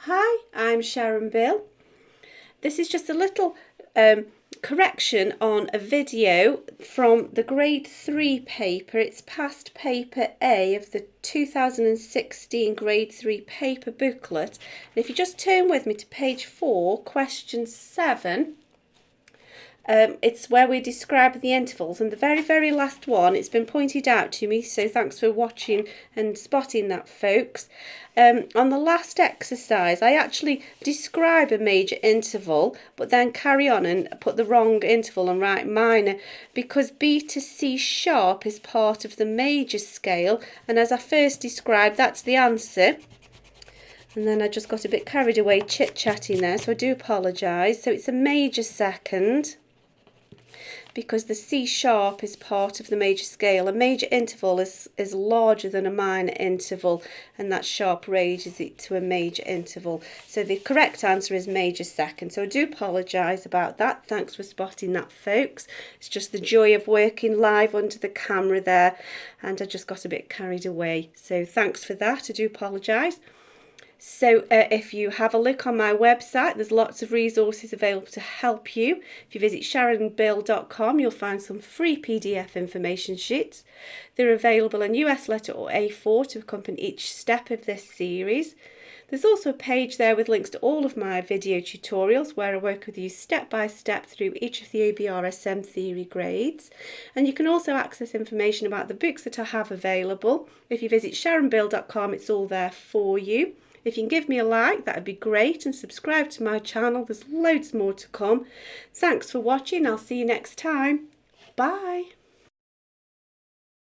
Hi, I'm Sharon Bill. This is just a little correction on a video from the grade 3 paper. It's past paper A of the 2016 grade 3 paper booklet. And if you just turn with me to page 4, question 7, it's where we describe the intervals, and the very last one, it's been pointed out to me, so thanks for watching and spotting that, folks. On the last exercise I actually describe a major interval but then carry on and put the wrong interval and write minor, because B to C sharp is part of the major scale, and as I first described, that's the answer. And then I just got a bit carried away chit-chatting there, so I do apologise. So it's a major second, because the C sharp is part of the major scale. A major interval is larger than a minor interval, and that sharp raises it to a major interval. So the correct answer is major second. So I do apologise about that. Thanks for spotting that, folks. It's just the joy of working live under the camera there, and I just got a bit carried away. So thanks for that. I do apologise. So if you have a look on my website, there's lots of resources available to help you. If you visit sharonbill.com, you'll find some free PDF information sheets. They're available in US letter or A4 to accompany each step of this series. There's also a page there with links to all of my video tutorials where I work with you step by step through each of the ABRSM theory grades. And you can also access information about the books that I have available. If you visit sharonbill.com, it's all there for you. If you can give me a like, that would be great, and subscribe to my channel. There's loads more to come. Thanks for watching. I'll see you next time. Bye.